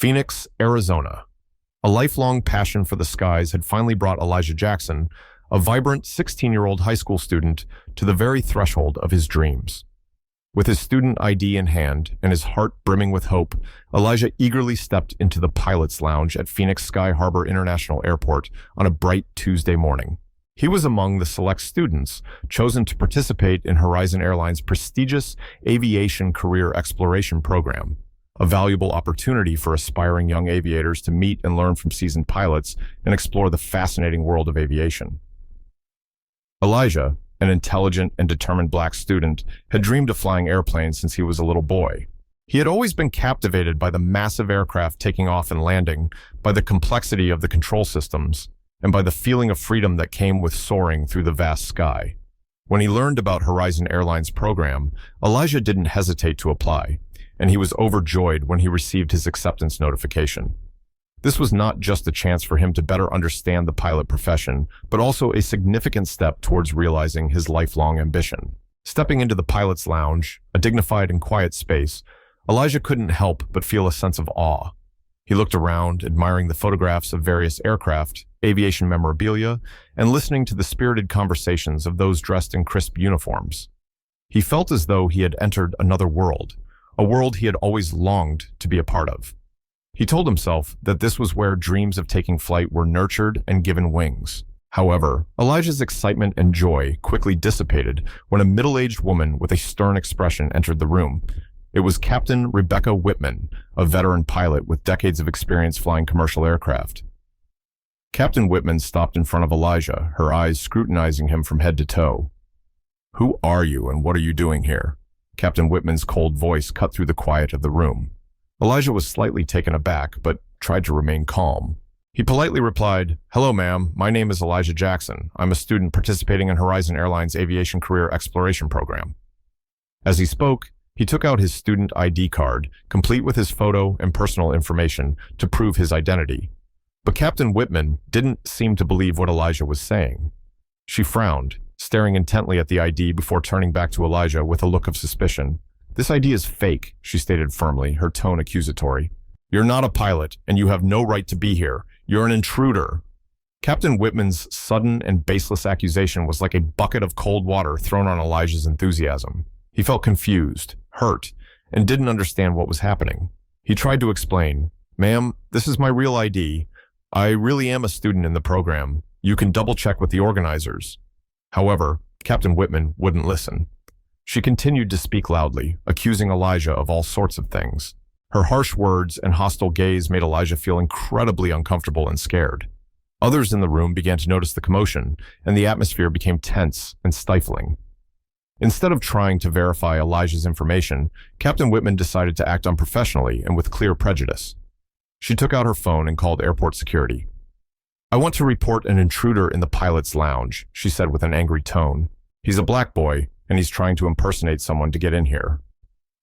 Phoenix, Arizona. A lifelong passion for the skies had finally brought Elijah Jackson, a vibrant 16-year-old high school student, to the very threshold of his dreams. With his student ID in hand and his heart brimming with hope, Elijah eagerly stepped into the pilot's lounge at Phoenix Sky Harbor International Airport on a bright Tuesday morning. He was among the select students chosen to participate in Horizon Airlines' prestigious Aviation Career Exploration Program, a valuable opportunity for aspiring young aviators to meet and learn from seasoned pilots and explore the fascinating world of aviation. Elijah, an intelligent and determined black student, had dreamed of flying airplanes since he was a little boy. He had always been captivated by the massive aircraft taking off and landing, by the complexity of the control systems, and by the feeling of freedom that came with soaring through the vast sky. When he learned about Horizon Airlines' program, Elijah didn't hesitate to apply, and he was overjoyed when he received his acceptance notification. This was not just a chance for him to better understand the pilot profession, but also a significant step towards realizing his lifelong ambition. Stepping into the pilot's lounge, a dignified and quiet space, Elijah couldn't help but feel a sense of awe. He looked around, admiring the photographs of various aircraft, aviation memorabilia, and listening to the spirited conversations of those dressed in crisp uniforms. He felt as though he had entered another world, a world he had always longed to be a part of. He told himself that this was where dreams of taking flight were nurtured and given wings. However, Elijah's excitement and joy quickly dissipated when a middle-aged woman with a stern expression entered the room. It was Captain Rebecca Whitman, a veteran pilot with decades of experience flying commercial aircraft. Captain Whitman stopped in front of Elijah, her eyes scrutinizing him from head to toe. "Who are you and what are you doing here?" Captain Whitman's cold voice cut through the quiet of the room. Elijah was slightly taken aback, but tried to remain calm. He politely replied, "Hello, ma'am. My name is Elijah Jackson. I'm a student participating in Horizon Airlines' Aviation Career Exploration Program." As he spoke, he took out his student ID card, complete with his photo and personal information, to prove his identity. But Captain Whitman didn't seem to believe what Elijah was saying. She frowned, staring intently at the ID before turning back to Elijah with a look of suspicion. "This ID is fake," she stated firmly, her tone accusatory. "You're not a pilot, and you have no right to be here. You're an intruder." Captain Whitman's sudden and baseless accusation was like a bucket of cold water thrown on Elijah's enthusiasm. He felt confused, hurt, and didn't understand what was happening. He tried to explain, "Ma'am, this is my real ID. I really am a student in the program. You can double-check with the organizers." However, Captain Whitman wouldn't listen. She continued to speak loudly, accusing Elijah of all sorts of things. Her harsh words and hostile gaze made Elijah feel incredibly uncomfortable and scared. Others in the room began to notice the commotion, and the atmosphere became tense and stifling. Instead of trying to verify Elijah's information, Captain Whitman decided to act unprofessionally and with clear prejudice. She took out her phone and called airport security. "I want to report an intruder in the pilot's lounge," she said with an angry tone. "He's a black boy, and he's trying to impersonate someone to get in here."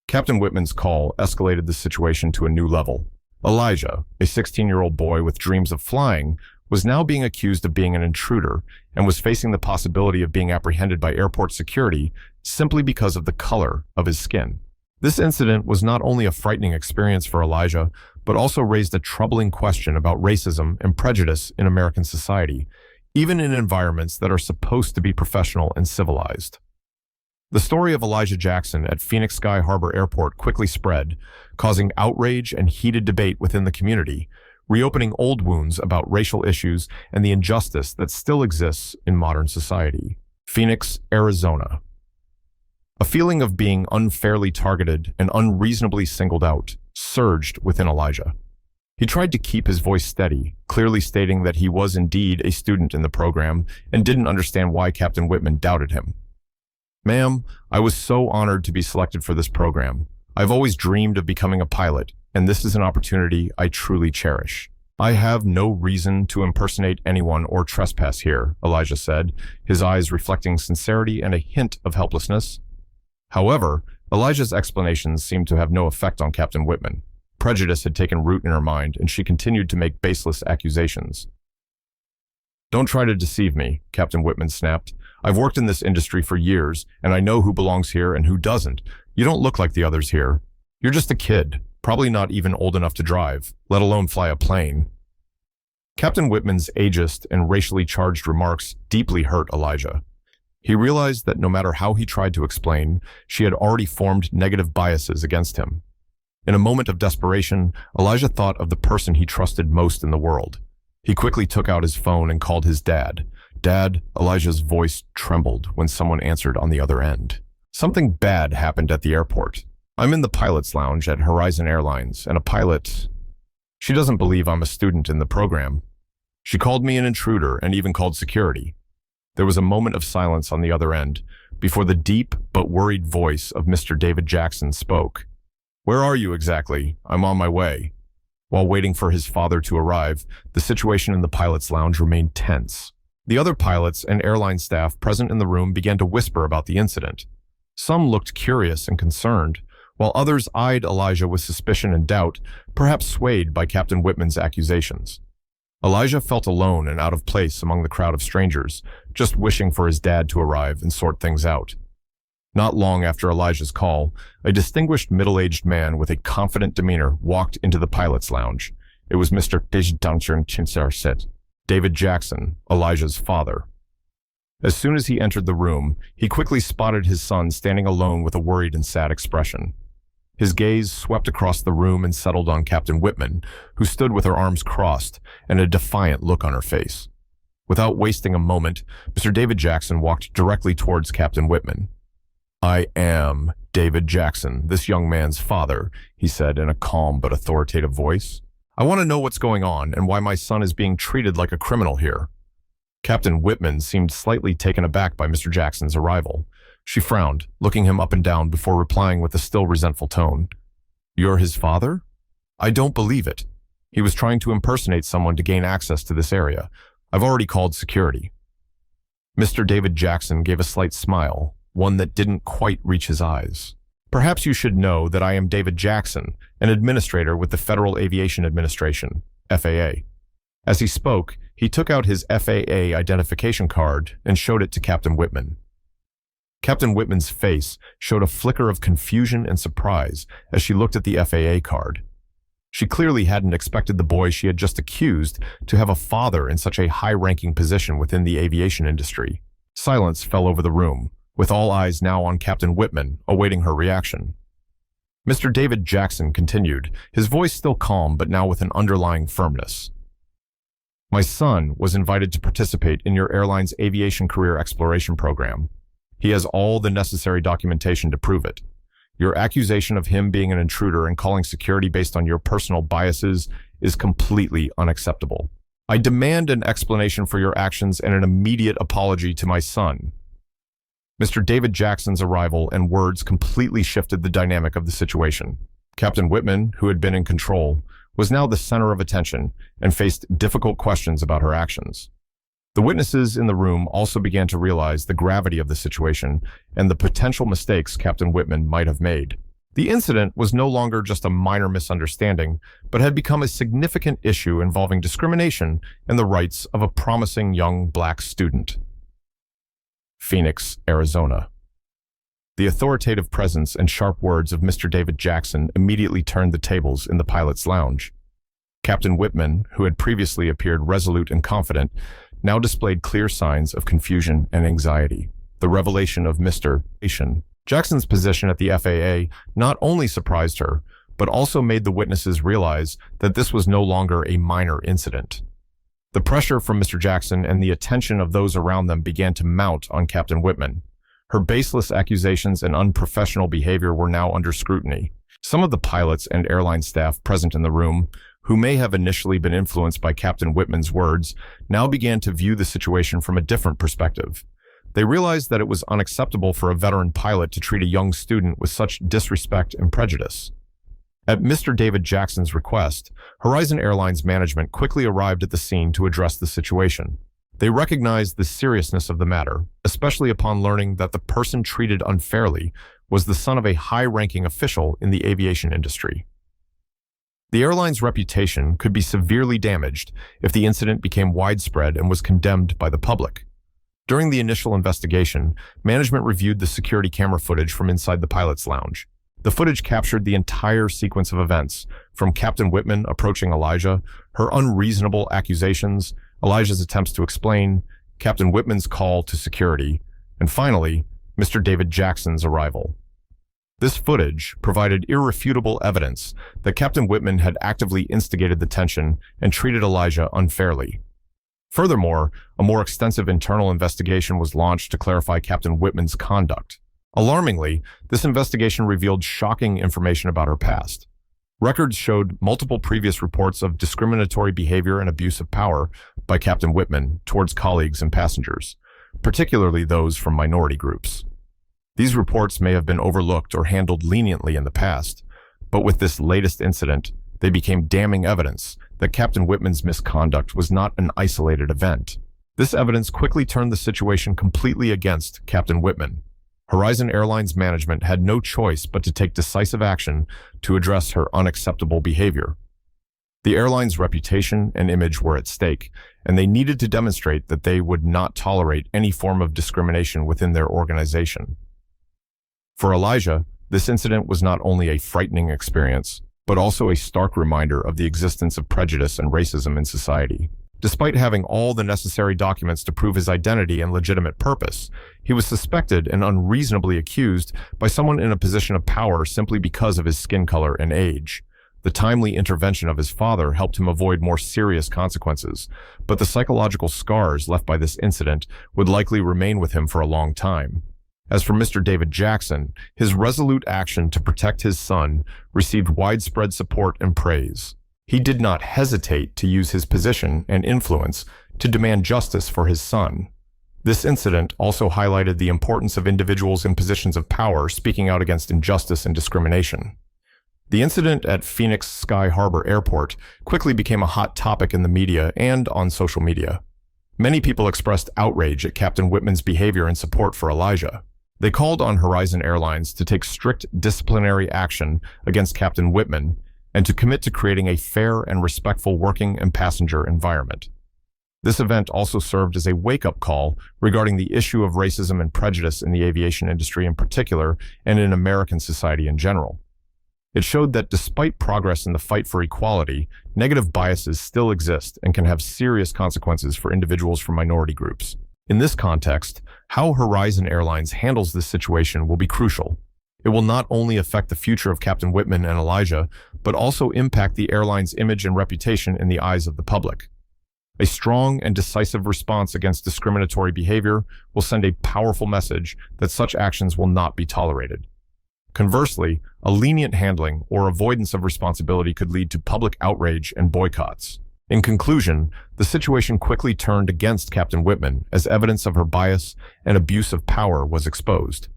Captain Whitman's call escalated the situation to a new level. Elijah, a 16-year-old boy with dreams of flying, was now being accused of being an intruder and was facing the possibility of being apprehended by airport security simply because of the color of his skin. This incident was not only a frightening experience for Elijah, but also raised a troubling question about racism and prejudice in American society, even in environments that are supposed to be professional and civilized. The story of Elijah Jackson at Phoenix Sky Harbor Airport quickly spread, causing outrage and heated debate within the community, reopening old wounds about racial issues and the injustice that still exists in modern society. Phoenix, Arizona. A feeling of being unfairly targeted and unreasonably singled out surged within Elijah. He tried to keep his voice steady, clearly stating that he was indeed a student in the program and didn't understand why Captain Whitman doubted him. "Ma'am, I was so honored to be selected for this program. I've always dreamed of becoming a pilot, and this is an opportunity I truly cherish. I have no reason to impersonate anyone or trespass here," Elijah said, his eyes reflecting sincerity and a hint of helplessness. However, Elijah's explanations seemed to have no effect on Captain Whitman. Prejudice had taken root in her mind, and she continued to make baseless accusations. "Don't try to deceive me," Captain Whitman snapped. "I've worked in this industry for years, and I know who belongs here and who doesn't. You don't look like the others here. You're just a kid. probably not even old enough to drive, let alone fly a plane. Captain Whitman's ageist and racially charged remarks deeply hurt Elijah. He realized that no matter how he tried to explain, she had already formed negative biases against him. In a moment of desperation, Elijah thought of the person he trusted most in the world. He quickly took out his phone and called his dad. "Dad," Elijah's voice trembled when someone answered on the other end. "Something bad happened at the airport. I'm in the pilot's lounge at Horizon Airlines, and a pilot... She doesn't believe I'm a student in the program. She called me an intruder and even called security." There was a moment of silence on the other end before the deep but worried voice of Mr. David Jackson spoke. "Where are you exactly? I'm on my way." While waiting for his father to arrive, the situation in the pilot's lounge remained tense. The other pilots and airline staff present in the room began to whisper about the incident. Some looked curious and concerned, while others eyed Elijah with suspicion and doubt, perhaps swayed by Captain Whitman's accusations. Elijah felt alone and out of place among the crowd of strangers, just wishing for his dad to arrive and sort things out. Not long after Elijah's call, a distinguished middle-aged man with a confident demeanor walked into the pilot's lounge. It was Mr. David Jackson, Elijah's father. As soon as he entered the room, he quickly spotted his son standing alone with a worried and sad expression. His gaze swept across the room and settled on Captain Whitman, who stood with her arms crossed and a defiant look on her face. Without wasting a moment, Mr. David Jackson walked directly towards Captain Whitman. "I am David Jackson, this young man's father," he said in a calm but authoritative voice. "I want to know what's going on and why my son is being treated like a criminal here." Captain Whitman seemed slightly taken aback by Mr. Jackson's arrival. She frowned, looking him up and down before replying with a still resentful tone. "You're his father? I don't believe it. He was trying to impersonate someone to gain access to this area. I've already called security." Mr. David Jackson gave a slight smile, one that didn't quite reach his eyes. "Perhaps you should know that I am David Jackson, an administrator with the Federal Aviation Administration, FAA." As he spoke, he took out his FAA identification card and showed it to Captain Whitman. Captain Whitman's face showed a flicker of confusion and surprise as she looked at the FAA card. She clearly hadn't expected the boy she had just accused to have a father in such a high-ranking position within the aviation industry. Silence fell over the room, with all eyes now on Captain Whitman, awaiting her reaction. Mr. David Jackson continued, his voice still calm but now with an underlying firmness. "My son was invited to participate in your airline's aviation career exploration program. He has all the necessary documentation to prove it. Your accusation of him being an intruder and calling security based on your personal biases is completely unacceptable. I demand an explanation for your actions and an immediate apology to my son." Mr. David Jackson's arrival and words completely shifted the dynamic of the situation. Captain Whitman, who had been in control, was now the center of attention and faced difficult questions about her actions. The witnesses in the room also began to realize the gravity of the situation and the potential mistakes Captain Whitman might have made. The incident was no longer just a minor misunderstanding, but had become a significant issue involving discrimination and the rights of a promising young black student. Phoenix, Arizona. The authoritative presence and sharp words of Mr. David Jackson immediately turned the tables in the pilot's lounge. Captain Whitman, who had previously appeared resolute and confident, now displayed clear signs of confusion and anxiety. The revelation of Mr. Jackson's position at the FAA not only surprised her, but also made the witnesses realize that this was no longer a minor incident. The pressure from Mr. Jackson and the attention of those around them began to mount on Captain Whitman. Her baseless accusations and unprofessional behavior were now under scrutiny. Some of the pilots and airline staff present in the room, who may have initially been influenced by Captain Whitman's words, now began to view the situation from a different perspective. They realized that it was unacceptable for a veteran pilot to treat a young student with such disrespect and prejudice. At Mr. David Jackson's request, Horizon Airlines management quickly arrived at the scene to address the situation. They recognized the seriousness of the matter, especially upon learning that the person treated unfairly was the son of a high-ranking official in the aviation industry. The airline's reputation could be severely damaged if the incident became widespread and was condemned by the public. During the initial investigation, management reviewed the security camera footage from inside the pilot's lounge. The footage captured the entire sequence of events, from Captain Whitman approaching Elijah, her unreasonable accusations, Elijah's attempts to explain, Captain Whitman's call to security, and finally, Mr. David Jackson's arrival. This footage provided irrefutable evidence that Captain Whitman had actively instigated the tension and treated Elijah unfairly. Furthermore, a more extensive internal investigation was launched to clarify Captain Whitman's conduct. Alarmingly, this investigation revealed shocking information about her past. Records showed multiple previous reports of discriminatory behavior and abuse of power by Captain Whitman towards colleagues and passengers, particularly those from minority groups. These reports may have been overlooked or handled leniently in the past, but with this latest incident, they became damning evidence that Captain Whitman's misconduct was not an isolated event. This evidence quickly turned the situation completely against Captain Whitman. Horizon Airlines management had no choice but to take decisive action to address her unacceptable behavior. The airline's reputation and image were at stake, and they needed to demonstrate that they would not tolerate any form of discrimination within their organization. For Elijah, this incident was not only a frightening experience, but also a stark reminder of the existence of prejudice and racism in society. Despite having all the necessary documents to prove his identity and legitimate purpose, he was suspected and unreasonably accused by someone in a position of power simply because of his skin color and age. The timely intervention of his father helped him avoid more serious consequences, but the psychological scars left by this incident would likely remain with him for a long time. As for Mr. David Jackson, his resolute action to protect his son received widespread support and praise. He did not hesitate to use his position and influence to demand justice for his son. This incident also highlighted the importance of individuals in positions of power speaking out against injustice and discrimination. The incident at Phoenix Sky Harbor Airport quickly became a hot topic in the media and on social media. Many people expressed outrage at Captain Whitman's behavior and support for Elijah. They called on Horizon Airlines to take strict disciplinary action against Captain Whitman and to commit to creating a fair and respectful working and passenger environment. This event also served as a wake-up call regarding the issue of racism and prejudice in the aviation industry in particular and in American society in general. It showed that despite progress in the fight for equality, negative biases still exist and can have serious consequences for individuals from minority groups. In this context, how Horizon Airlines handles this situation will be crucial. It will not only affect the future of Captain Whitman and Elijah, but also impact the airline's image and reputation in the eyes of the public. A strong and decisive response against discriminatory behavior will send a powerful message that such actions will not be tolerated. Conversely, a lenient handling or avoidance of responsibility could lead to public outrage and boycotts. In conclusion, the situation quickly turned against Captain Whitman as evidence of her bias and abuse of power was exposed.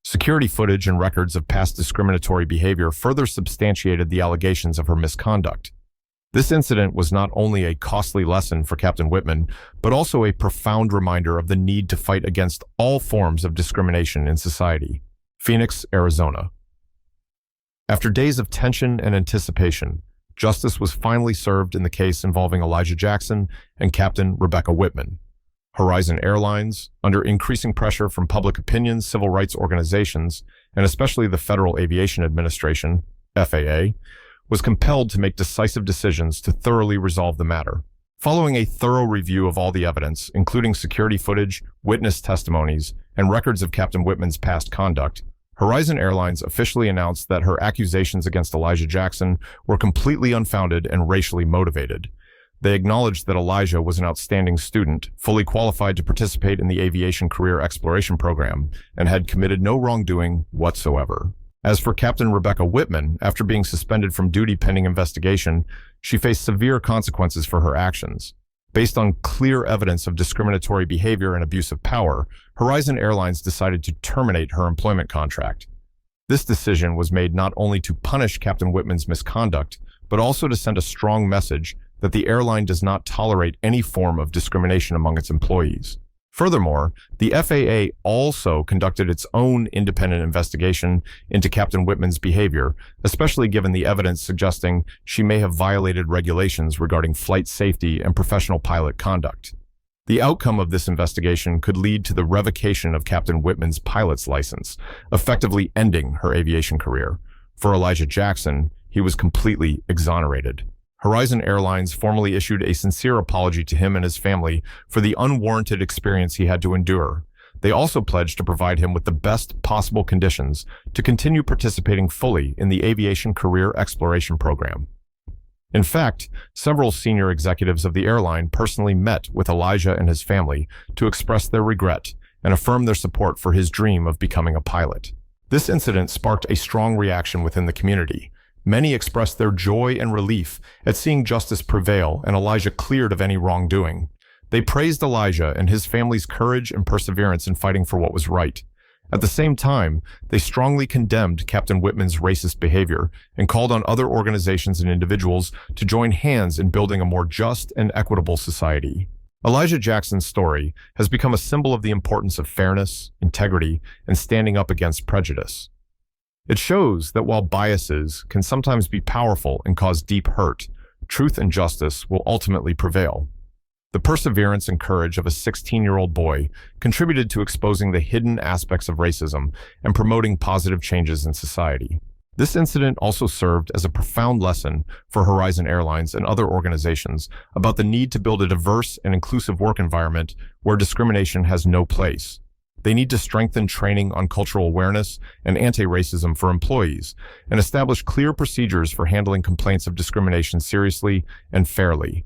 Security footage and records of past discriminatory behavior further substantiated the allegations of her misconduct. This incident was not only a costly lesson for Captain Whitman, but also a profound reminder of the need to fight against all forms of discrimination in society. Phoenix, Arizona. After days of tension and anticipation, justice was finally served in the case involving Elijah Jackson and Captain Rebecca Whitman. Horizon Airlines, under increasing pressure from public opinion, civil rights organizations, and especially the Federal Aviation Administration, FAA, was compelled to make decisive decisions to thoroughly resolve the matter. Following a thorough review of all the evidence, including security footage, witness testimonies, and records of Captain Whitman's past conduct, Horizon Airlines officially announced that her accusations against Elijah Jackson were completely unfounded and racially motivated. They acknowledged that Elijah was an outstanding student, fully qualified to participate in the Aviation Career Exploration Program, and had committed no wrongdoing whatsoever. As for Captain Rebecca Whitman, after being suspended from duty pending investigation, she faced severe consequences for her actions. Based on clear evidence of discriminatory behavior and abuse of power, Horizon Airlines decided to terminate her employment contract. This decision was made not only to punish Captain Whitman's misconduct, but also to send a strong message that the airline does not tolerate any form of discrimination among its employees. Furthermore, the FAA also conducted its own independent investigation into Captain Whitman's behavior, especially given the evidence suggesting she may have violated regulations regarding flight safety and professional pilot conduct. The outcome of this investigation could lead to the revocation of Captain Whitman's pilot's license, effectively ending her aviation career. For Elijah Jackson, he was completely exonerated. Horizon Airlines formally issued a sincere apology to him and his family for the unwarranted experience he had to endure. They also pledged to provide him with the best possible conditions to continue participating fully in the Aviation Career Exploration Program. In fact, several senior executives of the airline personally met with Elijah and his family to express their regret and affirm their support for his dream of becoming a pilot. This incident sparked a strong reaction within the community. Many expressed their joy and relief at seeing justice prevail and Elijah cleared of any wrongdoing. They praised Elijah and his family's courage and perseverance in fighting for what was right. At the same time, they strongly condemned Captain Whitman's racist behavior and called on other organizations and individuals to join hands in building a more just and equitable society. Elijah Jackson's story has become a symbol of the importance of fairness, integrity, and standing up against prejudice. It shows that while biases can sometimes be powerful and cause deep hurt, truth and justice will ultimately prevail. The perseverance and courage of a 16-year-old boy contributed to exposing the hidden aspects of racism and promoting positive changes in society. This incident also served as a profound lesson for Horizon Airlines and other organizations about the need to build a diverse and inclusive work environment where discrimination has no place. They need to strengthen training on cultural awareness and anti-racism for employees and establish clear procedures for handling complaints of discrimination seriously and fairly.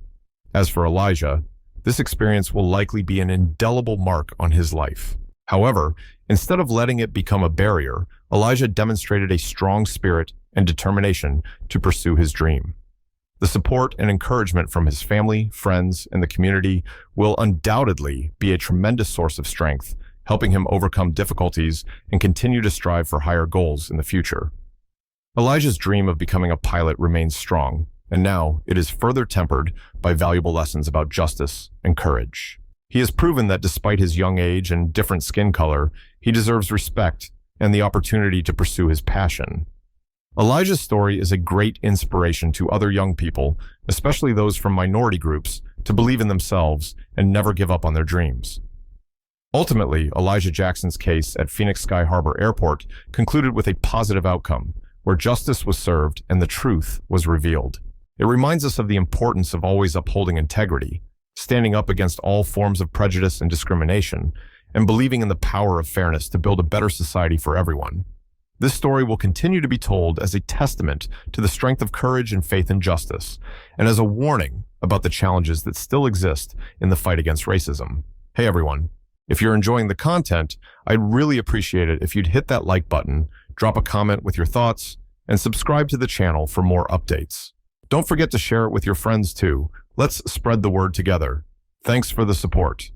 As for Elijah, this experience will likely be an indelible mark on his life. However, instead of letting it become a barrier, Elijah demonstrated a strong spirit and determination to pursue his dream. The support and encouragement from his family, friends, and the community will undoubtedly be a tremendous source of strength, helping him overcome difficulties and continue to strive for higher goals in the future. Elijah's dream of becoming a pilot remains strong, and now it is further tempered by valuable lessons about justice and courage. He has proven that despite his young age and different skin color, he deserves respect and the opportunity to pursue his passion. Elijah's story is a great inspiration to other young people, especially those from minority groups, to believe in themselves and never give up on their dreams. Ultimately, Elijah Jackson's case at Phoenix Sky Harbor Airport concluded with a positive outcome, where justice was served and the truth was revealed. It reminds us of the importance of always upholding integrity, standing up against all forms of prejudice and discrimination, and believing in the power of fairness to build a better society for everyone. This story will continue to be told as a testament to the strength of courage and faith in justice, and as a warning about the challenges that still exist in the fight against racism. Hey everyone, if you're enjoying the content, I'd really appreciate it if you'd hit that like button, drop a comment with your thoughts, and subscribe to the channel for more updates. Don't forget to share it with your friends too. Let's spread the word together. Thanks for the support.